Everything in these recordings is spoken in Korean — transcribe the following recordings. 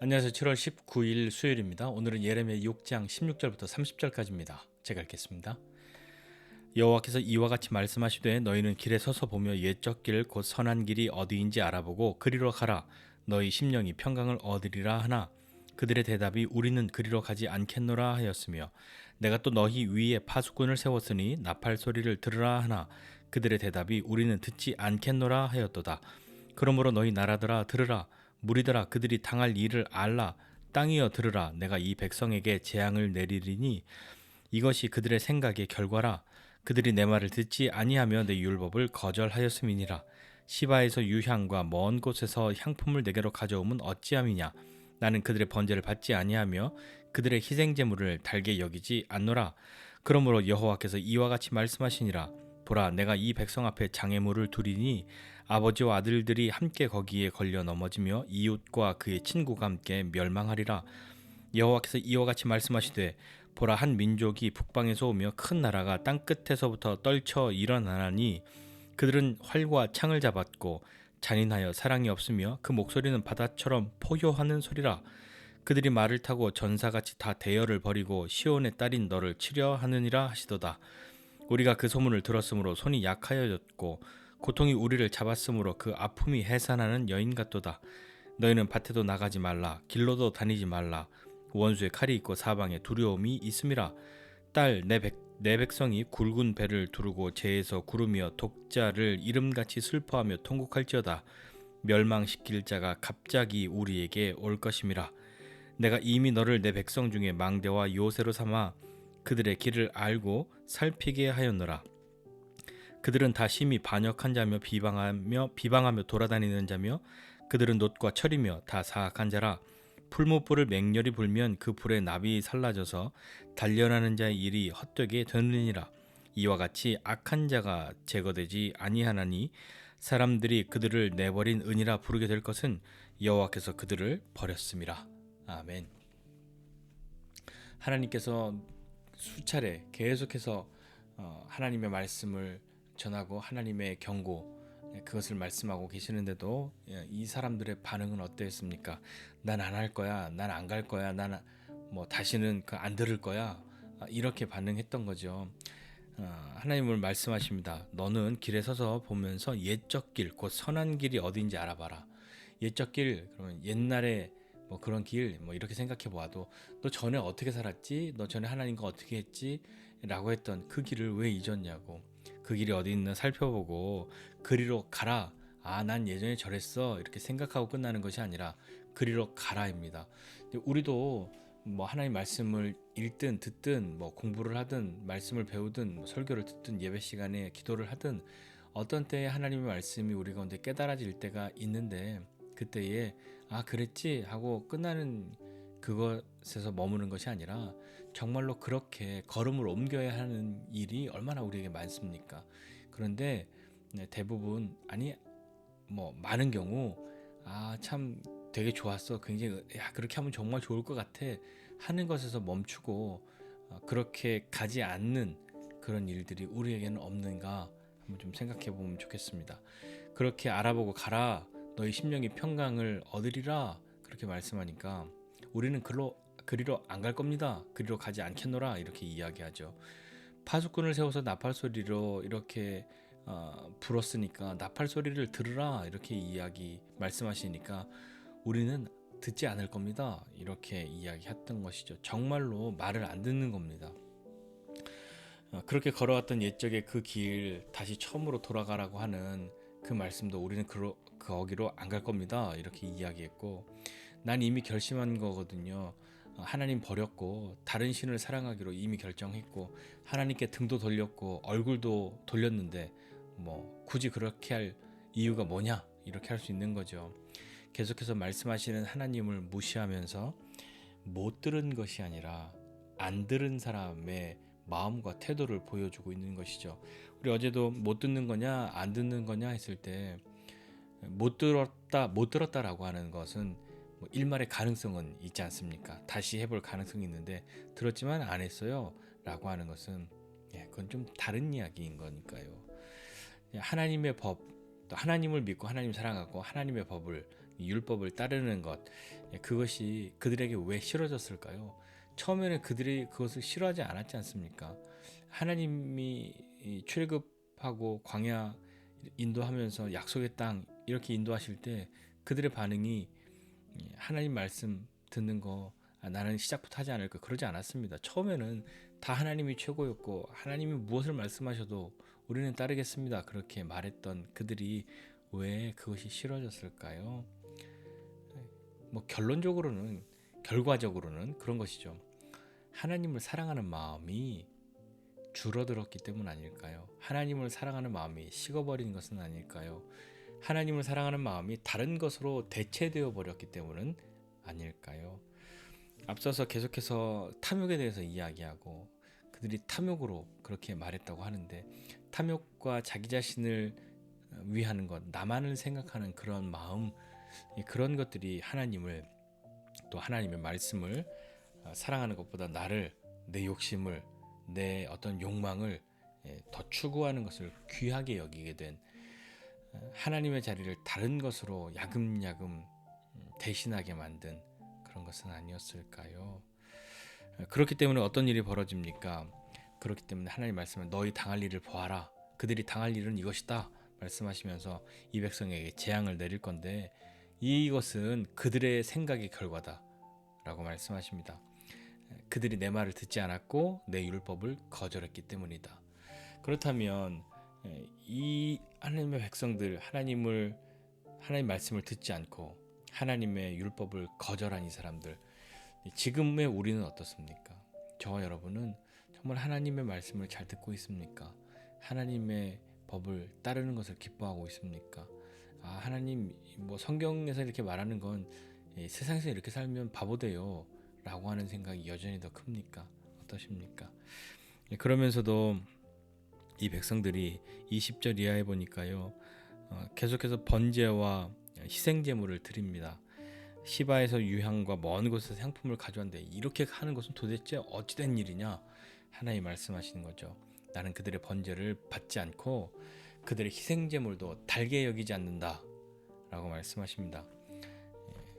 안녕하세요. 7월 19일 수요일입니다. 오늘은 예레미야 6장 16절부터 30절까지입니다. 제가 읽겠습니다. 여호와께서 이와 같이 말씀하시되 너희는 길에 서서 보며 옛적 길 곧 선한 길이 어디인지 알아보고 그리로 가라. 너희 심령이 평강을 얻으리라 하나 그들의 대답이 우리는 그리로 가지 않겠노라 하였으며 내가 또 너희 위에 파수꾼을 세웠으니 나팔 소리를 들으라 하나 그들의 대답이 우리는 듣지 않겠노라 하였도다. 그러므로 너희 나라들아 들으라. 무리들아 그들이 당할 일을 알라. 땅이여 들으라. 내가 이 백성에게 재앙을 내리리니 이것이 그들의 생각의 결과라. 그들이 내 말을 듣지 아니하며 내 율법을 거절하였음이니라. 시바에서 유향과 먼 곳에서 향품을 내게로 가져오면 어찌함이냐. 나는 그들의 번제를 받지 아니하며 그들의 희생 제물을 달게 여기지 않노라. 그러므로 여호와께서 이와 같이 말씀하시니라. 보라 내가 이 백성 앞에 장애물을 두리니 아버지와 아들들이 함께 거기에 걸려 넘어지며 이웃과 그의 친구가 함께 멸망하리라. 여호와께서 이와 같이 말씀하시되 보라 한 민족이 북방에서 오며 큰 나라가 땅 끝에서부터 떨쳐 일어나나니 그들은 활과 창을 잡았고 잔인하여 사랑이 없으며 그 목소리는 바다처럼 포효하는 소리라. 그들이 말을 타고 전사같이 다 대열을 벌이고 시온의 딸인 너를 치려 하느니라 하시도다. 우리가 그 소문을 들었으므로 손이 약하여졌고 고통이 우리를 잡았으므로 그 아픔이 해산하는 여인 같도다. 너희는 밭에도 나가지 말라. 길로도 다니지 말라. 원수의 칼이 있고 사방에 두려움이 있음이라. 딸 내 백성이 굵은 배를 두르고 재에서 구르며 독자를 이름같이 슬퍼하며 통곡할지어다. 멸망시킬 자가 갑자기 우리에게 올 것임이라. 내가 이미 너를 내 백성 중에 망대와 요새로 삼아 그들의 길을 알고 살피게 하였노라. 그들은 다 심히 반역한 자며 비방하며 돌아다니는 자며 그들은 놋과 철이며 다 사악한 자라. 풀무불을 맹렬히 불면 그 불에 납이 살라져서 단련하는 자의 일이 헛되게 되느니라. 이와 같이 악한 자가 제거되지 아니하나니 사람들이 그들을 내버린 은이라 부르게 될 것은 여호와께서 그들을 버렸음이라. 아멘. 하나님께서 수차례 계속해서 하나님의 말씀을 전하고 하나님의 경고 그것을 말씀하고 계시는데도 이 사람들의 반응은 어땠습니까? 난 안 할 거야, 난 안 갈 거야, 난 뭐 다시는 안 들을 거야, 이렇게 반응했던 거죠. 하나님을 말씀하십니다. 너는 길에 서서 보면서 옛적 길, 곧 선한 길이 어디인지 알아봐라. 옛적 길, 그러면 옛날에 뭐 그런 길, 뭐 이렇게 생각해 보아도 너 전에 어떻게 살았지? 너 전에 하나님과 어떻게 했지? 라고 했던 그 길을 왜 잊었냐고. 그 길이 어디 있나 살펴보고 그리로 가라. 난 예전에 저랬어. 이렇게 생각하고 끝나는 것이 아니라 그리로 가라입니다. 우리도 뭐 하나님 말씀을 읽든 듣든 뭐 공부를 하든 말씀을 배우든 뭐 설교를 듣든 예배 시간에 기도를 하든 어떤 때에 하나님의 말씀이 우리 가운데 깨달아질 때가 있는데 그때에 그랬지 하고 끝나는 그것에서 머무는 것이 아니라 정말로 그렇게 걸음을 옮겨야 하는 일이 얼마나 우리에게 많습니까? 그런데 대부분 뭐 많은 경우 참 되게 좋았어. 굉장히 그렇게 하면 정말 좋을 것 같아 하는 것에서 멈추고 그렇게 가지 않는 그런 일들이 우리에게는 없는가 한번 좀 생각해 보면 좋겠습니다. 그렇게 알아보고 가라. 너희 심령이 평강을 얻으리라. 그렇게 말씀하니까 우리는 그리로 안 갈 겁니다. 그리로 가지 않겠노라. 이렇게 이야기하죠. 파수꾼을 세워서 나팔 소리로 이렇게 불었으니까 나팔 소리를 들으라. 이렇게 말씀하시니까 우리는 듣지 않을 겁니다. 이렇게 이야기했던 것이죠. 정말로 말을 안 듣는 겁니다. 그렇게 걸어왔던 옛적의 그 길 다시 처음으로 돌아가라고 하는 그 말씀도 우리는 거기로 안 갈 겁니다. 이렇게 이야기했고 난 이미 결심한 거거든요. 하나님 버렸고 다른 신을 사랑하기로 이미 결정했고 하나님께 등도 돌렸고 얼굴도 돌렸는데 뭐 굳이 그렇게 할 이유가 뭐냐 이렇게 할 수 있는 거죠. 계속해서 말씀하시는 하나님을 무시하면서 못 들은 것이 아니라 안 들은 사람의 마음과 태도를 보여주고 있는 것이죠. 우리 어제도 못 듣는 거냐 안 듣는 거냐 했을 때 못 들었다라고 하는 것은 뭐 일말의 가능성은 있지 않습니까? 다시 해볼 가능성이 있는데 들었지만 안 했어요 라고 하는 것은 그건 좀 다른 이야기인 거니까요. 하나님의 법, 또 하나님을 믿고 하나님 사랑하고 하나님의 법을 율법을 따르는 것, 그것이 그들에게 왜 싫어졌을까요? 처음에는 그들이 그것을 싫어하지 않았지 않습니까? 하나님이 출애굽하고 광야 인도하면서 약속의 땅 이렇게 인도하실 때 그들의 반응이 하나님 말씀 듣는 거 나는 시작부터 하지 않을까 그러지 않았습니다. 처음에는 다 하나님이 최고였고 하나님이 무엇을 말씀하셔도 우리는 따르겠습니다. 그렇게 말했던 그들이 왜 그것이 싫어졌을까요? 뭐 결과적으로는 그런 것이죠. 하나님을 사랑하는 마음이 줄어들었기 때문 아닐까요? 하나님을 사랑하는 마음이 식어버린 것은 아닐까요? 하나님을 사랑하는 마음이 다른 것으로 대체되어 버렸기 때문은 아닐까요? 앞서서 계속해서 탐욕에 대해서 이야기하고 그들이 탐욕으로 그렇게 말했다고 하는데 탐욕과 자기 자신을 위하는 것, 나만을 생각하는 그런 마음, 그런 것들이 하나님을 또 하나님의 말씀을 사랑하는 것보다 나를 내 욕심을 내 어떤 욕망을 더 추구하는 것을 귀하게 여기게 된 하나님의 자리를 다른 것으로 야금야금 대신하게 만든 그런 것은 아니었을까요? 그렇기 때문에 어떤 일이 벌어집니까? 그렇기 때문에 하나님 말씀은 너희 당할 일을 보아라. 그들이 당할 일은 이것이다. 말씀하시면서 이 백성에게 재앙을 내릴 건데 이것은 그들의 생각의 결과다. 라고 말씀하십니다. 그들이 내 말을 듣지 않았고 내 율법을 거절했기 때문이다. 그렇다면 이 하나님의 백성들 하나님 말씀을 듣지 않고 하나님의 율법을 거절한 이 사람들 지금의 우리는 어떻습니까? 저와 여러분은 정말 하나님의 말씀을 잘 듣고 있습니까? 하나님의 법을 따르는 것을 기뻐하고 있습니까? 하나님 뭐 성경에서 이렇게 말하는 건 세상에서 이렇게 살면 바보 돼요 라고 하는 생각이 여전히 더 큽니까? 어떠십니까? 그러면서도 이 백성들이 20절 이하에 보니까요 계속해서 번제와 희생제물을 드립니다. 시바에서 유향과 먼 곳에서 향품을 가져왔는데 이렇게 하는 것은 도대체 어찌된 일이냐? 하나님 말씀하시는 거죠. 나는 그들의 번제를 받지 않고 그들의 희생제물도 달게 여기지 않는다 라고 말씀하십니다.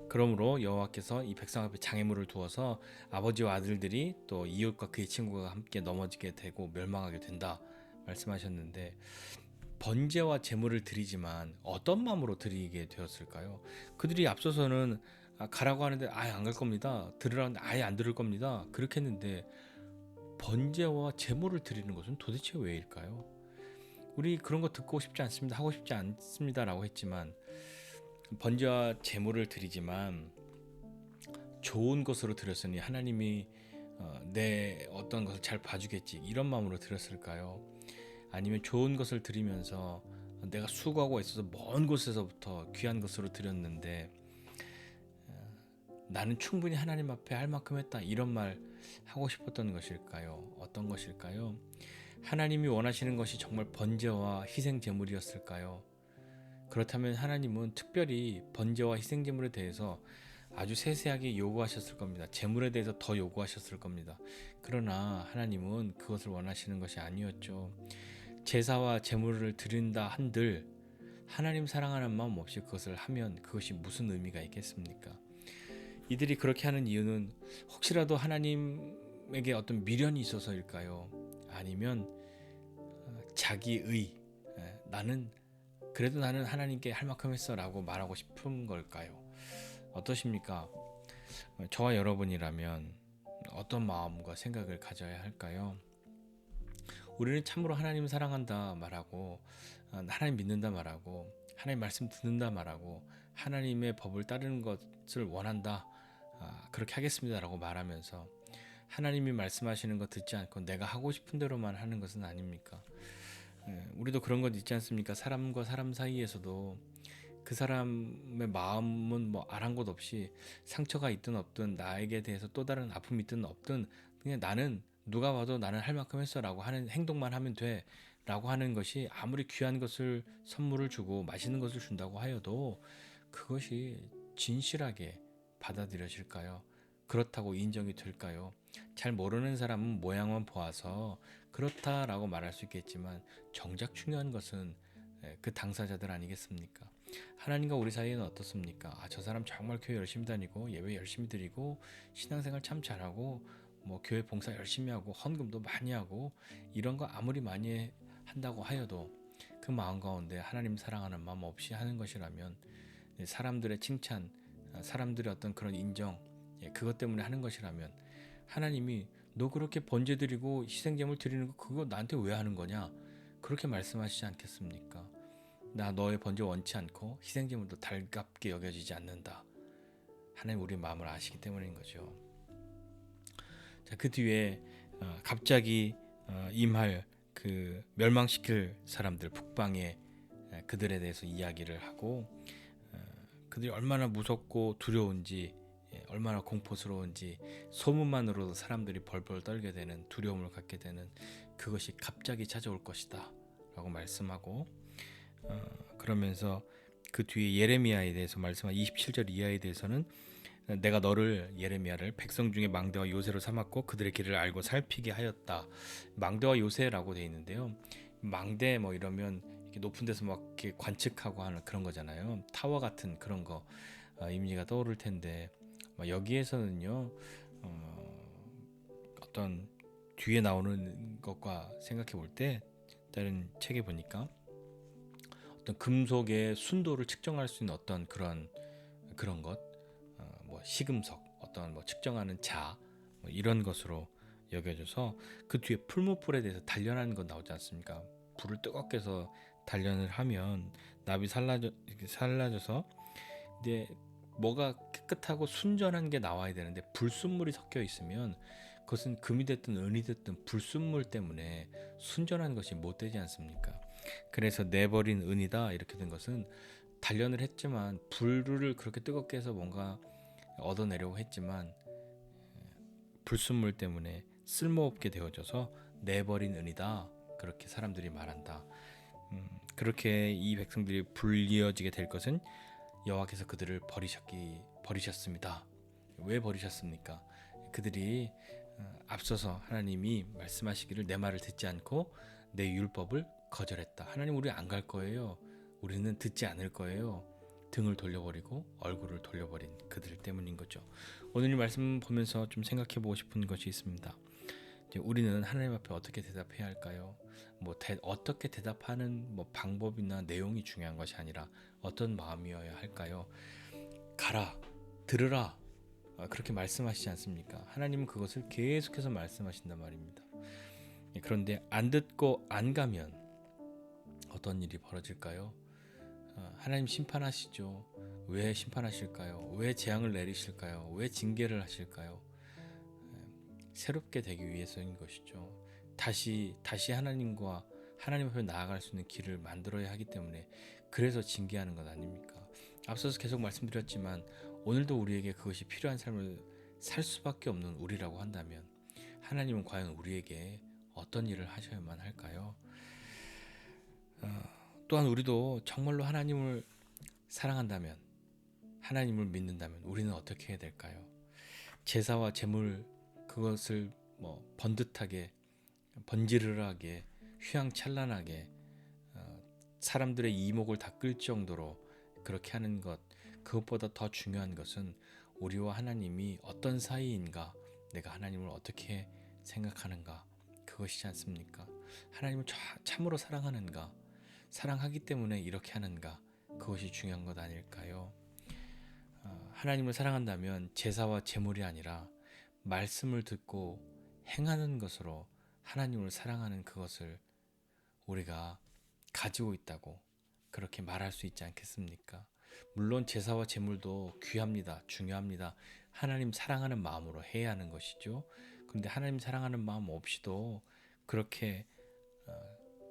그러므로 여호와께서 이 백성 앞에 장애물을 두어서 아버지와 아들들이 또 이웃과 그의 친구가 함께 넘어지게 되고 멸망하게 된다 말씀하셨는데 번제와 제물을 드리지만 어떤 마음으로 드리게 되었을까요? 그들이 앞서서는 가라고 하는데 아예 안 갈 겁니다. 들으라는데 아예 안 들을 겁니다. 그렇게 했는데 번제와 제물을 드리는 것은 도대체 왜일까요? 우리 그런 거 듣고 싶지 않습니다. 하고 싶지 않습니다라고 했지만 번제와 제물을 드리지만 좋은 것으로 드렸으니 하나님이 내 어떤 것을 잘 봐주겠지 이런 마음으로 드렸을까요? 아니면 좋은 것을 드리면서 내가 수고하고 있어서 먼 곳에서부터 귀한 것으로 드렸는데 나는 충분히 하나님 앞에 할 만큼 했다 이런 말 하고 싶었던 것일까요? 어떤 것일까요? 하나님이 원하시는 것이 정말 번제와 희생 제물이었을까요? 그렇다면 하나님은 특별히 번제와 희생 제물에 대해서 아주 세세하게 요구하셨을 겁니다. 제물에 대해서 더 요구하셨을 겁니다. 그러나 하나님은 그것을 원하시는 것이 아니었죠. 제사와 제물을 드린다 한들 하나님 사랑하는 마음 없이 그것을 하면 그것이 무슨 의미가 있겠습니까? 이들이 그렇게 하는 이유는 혹시라도 하나님에게 어떤 미련이 있어서일까요? 아니면 자기의 나는 하나님께 할 만큼 했어 라고 말하고 싶은 걸까요? 어떠십니까? 저와 여러분이라면 어떤 마음과 생각을 가져야 할까요? 우리는 참으로 하나님 사랑한다 말하고 하나님 믿는다 말하고 하나님 말씀 듣는다 말하고 하나님의 법을 따르는 것을 원한다 그렇게 하겠습니다 라고 말하면서 하나님이 말씀하시는 거 듣지 않고 내가 하고 싶은 대로만 하는 것은 아닙니까? 우리도 그런 것 있지 않습니까? 사람과 사람 사이에서도 그 사람의 마음은 뭐 아랑곳 없이 상처가 있든 없든 나에게 대해서 또 다른 아픔이 있든 없든 그냥 나는 누가 봐도 나는 할 만큼 했어 라고 하는 행동만 하면 돼 라고 하는 것이 아무리 귀한 것을 선물을 주고 맛있는 것을 준다고 하여도 그것이 진실하게 받아들여질까요? 그렇다고 인정이 될까요? 잘 모르는 사람은 모양만 보아서 그렇다라고 말할 수 있겠지만 정작 중요한 것은 그 당사자들 아니겠습니까? 하나님과 우리 사이에는 어떻습니까? 저 사람 정말 교회 열심히 다니고 예배 열심히 드리고 신앙생활 참 잘하고 뭐 교회 봉사 열심히 하고 헌금도 많이 하고 이런 거 아무리 많이 한다고 하여도 그 마음 가운데 하나님 사랑하는 마음 없이 하는 것이라면, 사람들의 칭찬, 사람들의 어떤 그런 인정, 그것 때문에 하는 것이라면 하나님이 너 그렇게 번제 드리고 희생제물 드리는 거 그거 나한테 왜 하는 거냐? 그렇게 말씀하시지 않겠습니까? 나 너의 번제 원치 않고 희생제물도 달갑게 여겨지지 않는다. 하나님 우리 마음을 아시기 때문인 거죠. 자, 그 뒤에 갑자기 임할 그 멸망시킬 사람들 북방에 그들에 대해서 이야기를 하고, 그들이 얼마나 무섭고 두려운지, 얼마나 공포스러운지 소문만으로도 사람들이 벌벌 떨게 되는, 두려움을 갖게 되는 그것이 갑자기 찾아올 것이다 라고 말씀하고, 그러면서 그 뒤에 예레미야에 대해서 말씀한 27절 이하에 대해서는 내가 너를, 예레미야를 백성 중에 망대와 요새로 삼았고 그들의 길을 알고 살피게 하였다. 망대와 요새라고 되어 있는데요. 망대 뭐 이러면 이렇게 높은 데서 막 이렇게 관측하고 하는 그런 거잖아요. 타워 같은 그런 거 이미지가 떠오를 텐데, 여기에서는요 어떤 뒤에 나오는 것과 생각해 볼 때, 다른 책에 보니까 어떤 금속의 순도를 측정할 수 있는 어떤 그런 것, 뭐 시금석, 어떤 뭐 측정하는 자, 뭐 이런 것으로 여겨져서 그 뒤에 풀무불에 대해서 단련하는 거 나오지 않습니까? 불을 뜨겁게 해서 단련을 하면 납이 살라져서 이제 뭐가 깨끗하고 순전한 게 나와야 되는데 불순물이 섞여 있으면 그것은 금이 됐든 은이 됐든 불순물 때문에 순전한 것이 못 되지 않습니까? 그래서 내버린 은이다 이렇게 된 것은 단련을 했지만 불을 그렇게 뜨겁게 해서 뭔가 얻어내려고 했지만 불순물 때문에 쓸모없게 되어져서 내버린 은이다 그렇게 사람들이 말한다. 그렇게 이 백성들이 불리어지게 될 것은 여호와께서 그들을 버리셨습니다. 왜 버리셨습니까? 그들이 앞서서 하나님이 말씀하시기를 내 말을 듣지 않고 내 율법을 거절했다. 하나님 우리 안 갈 거예요. 우리는 듣지 않을 거예요. 등을 돌려버리고 얼굴을 돌려버린 그들 때문인 거죠. 오늘 이 말씀 보면서 좀 생각해 보고 싶은 것이 있습니다. 우리는 하나님 앞에 어떻게 대답해야 할까요? 어떻게 대답하는 방법이나 내용이 중요한 것이 아니라 어떤 마음이어야 할까요? 가라, 들으라, 그렇게 말씀하시지 않습니까? 하나님은 그것을 계속해서 말씀하신단 말입니다. 그런데 안 듣고 안 가면 어떤 일이 벌어질까요? 하나님 심판하시죠. 왜 심판하실까요? 왜 재앙을 내리실까요? 왜 징계를 하실까요? 새롭게 되기 위해서인 것이죠. 다시 하나님 앞에 나아갈 수 있는 길을 만들어야 하기 때문에, 그래서 징계하는 것 아닙니까? 앞서서 계속 말씀드렸지만 오늘도 우리에게 그것이 필요한 삶을 살 수밖에 없는 우리라고 한다면 하나님은 과연 우리에게 어떤 일을 하셔야만 할까요? 또한 우리도 정말로 하나님을 사랑한다면, 하나님을 믿는다면 우리는 어떻게 해야 될까요? 제사와 제물, 그것을 번듯하게, 번지르르하게, 휘황찬란하게 사람들의 이목을 다 끌 정도로 그렇게 하는 것, 그것보다 더 중요한 것은 우리와 하나님이 어떤 사이인가, 내가 하나님을 어떻게 생각하는가, 그것이지 않습니까? 하나님을 참으로 사랑하는가, 사랑하기 때문에 이렇게 하는가, 그것이 중요한 것 아닐까요? 하나님을 사랑한다면 제사와 제물이 아니라 말씀을 듣고 행하는 것으로 하나님을 사랑하는 그것을 우리가 가지고 있다고 그렇게 말할 수 있지 않겠습니까? 물론 제사와 제물도 귀합니다. 중요합니다. 하나님 사랑하는 마음으로 해야 하는 것이죠. 그런데 하나님 사랑하는 마음 없이도 그렇게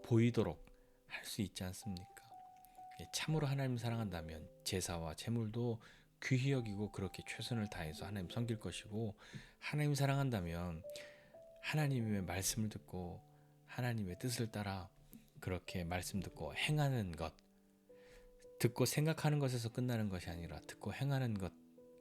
보이도록 할 수 있지 않습니까? 참으로 하나님 사랑한다면 제사와 제물도 귀히 여기고 그렇게 최선을 다해서 하나님 섬길 것이고, 하나님 사랑한다면 하나님의 말씀을 듣고 하나님의 뜻을 따라 그렇게 말씀 듣고 행하는 것, 듣고 생각하는 것에서 끝나는 것이 아니라 듣고 행하는 것,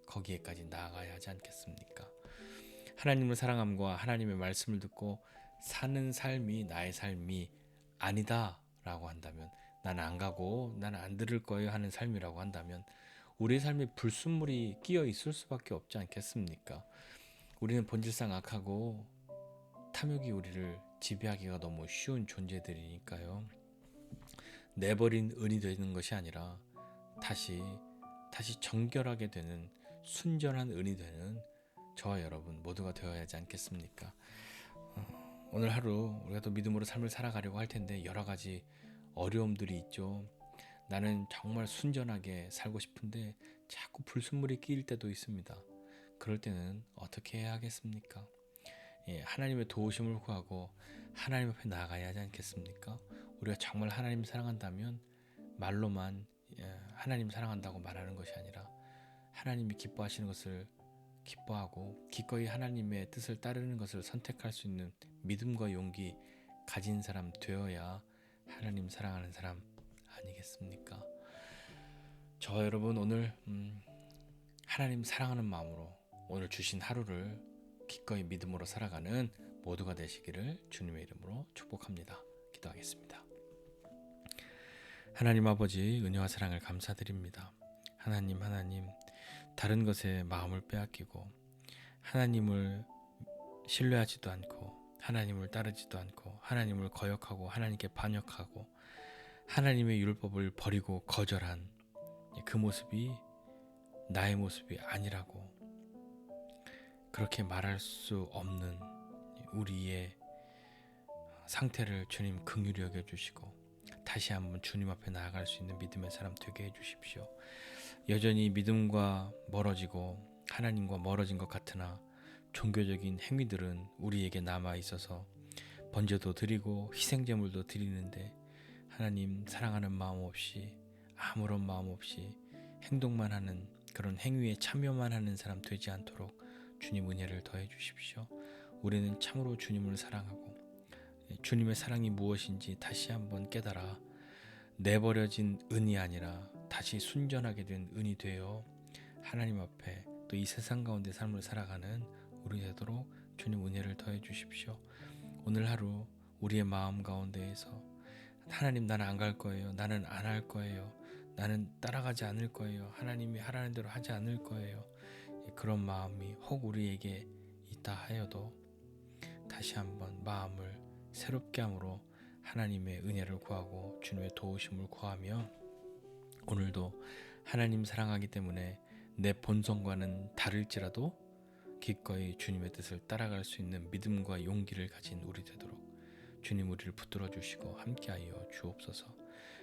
거기에까지 나아가야 하지 않겠습니까? 하나님을 사랑함과 하나님의 말씀을 듣고 사는 삶이 나의 삶이 아니다 라고 한다면 나는 안 가고 나는 안 들을 거예요 하는 삶이라고 한다면 우리의 삶에 불순물이 끼어 있을 수밖에 없지 않겠습니까? 우리는 본질상 악하고 탐욕이 우리를 지배하기가 너무 쉬운 존재들이니까요. 내버린 은이 되는 것이 아니라 다시 정결하게 되는 순전한 은이 되는 저와 여러분 모두가 되어야 하지 않겠습니까? 오늘 하루 우리가 또 믿음으로 삶을 살아가려고 할 텐데 여러 가지 어려움들이 있죠. 나는 정말 순전하게 살고 싶은데 자꾸 불순물이 끼일 때도 있습니다. 그럴 때는 어떻게 해야 하겠습니까? 하나님의 도우심을 구하고 하나님 앞에 나아가야 하지 않겠습니까? 우리가 정말 하나님 사랑한다면 말로만 하나님 사랑한다고 말하는 것이 아니라 하나님이 기뻐하시는 것을 기뻐하고 기꺼이 하나님의 뜻을 따르는 것을 선택할 수 있는 믿음과 용기 가진 사람 되어야 하나님 사랑하는 사람 아니겠습니까? 저 여러분 오늘 하나님 사랑하는 마음으로 오늘 주신 하루를 기꺼이 믿음으로 살아가는 모두가 되시기를 주님의 이름으로 축복합니다. 기도하겠습니다. 하나님 아버지 은혜와 사랑을 감사드립니다. 하나님 다른 것에 마음을 빼앗기고 하나님을 신뢰하지도 않고 하나님을 따르지도 않고 하나님을 거역하고 하나님께 반역하고 하나님의 율법을 버리고 거절한 그 모습이 나의 모습이 아니라고 그렇게 말할 수 없는 우리의 상태를 주님 긍휼히 여겨주시고 다시 한번 주님 앞에 나아갈 수 있는 믿음의 사람 되게 해주십시오. 여전히 믿음과 멀어지고 하나님과 멀어진 것 같으나 종교적인 행위들은 우리에게 남아 있어서 번제도 드리고 희생제물도 드리는데 하나님 사랑하는 마음 없이 아무런 마음 없이 행동만 하는 그런 행위에 참여만 하는 사람 되지 않도록 주님 은혜를 더해 주십시오. 우리는 참으로 주님을 사랑하고 주님의 사랑이 무엇인지 다시 한번 깨달아 내버려진 은이 아니라 다시 순전하게 된 은이 되어 하나님 앞에 또 이 세상 가운데 삶을 살아가는 우리 되도록 주님 은혜를 더해 주십시오. 오늘 하루 우리의 마음 가운데에서 하나님 나는 안 갈 거예요. 나는 안 할 거예요. 나는 따라가지 않을 거예요. 하나님이 하라는 대로 하지 않을 거예요. 그런 마음이 혹 우리에게 있다 하여도 다시 한번 마음을 새롭게 함으로 하나님의 은혜를 구하고 주님의 도우심을 구하며 오늘도 하나님 사랑하기 때문에 내 본성과는 다를지라도 기꺼이 주님의 뜻을 따라갈 수 있는 믿음과 용기를 가진 우리 되도록 주님 우리를 붙들어 주시고 함께하여 주옵소서.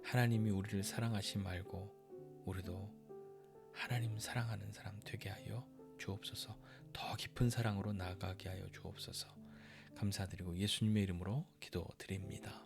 하나님이 우리를 사랑하심 알고 우리도 하나님 사랑하는 사람 되게 하여 주옵소서. 더 깊은 사랑으로 나아가게 하여 주옵소서. 감사드리고 예수님의 이름으로 기도드립니다.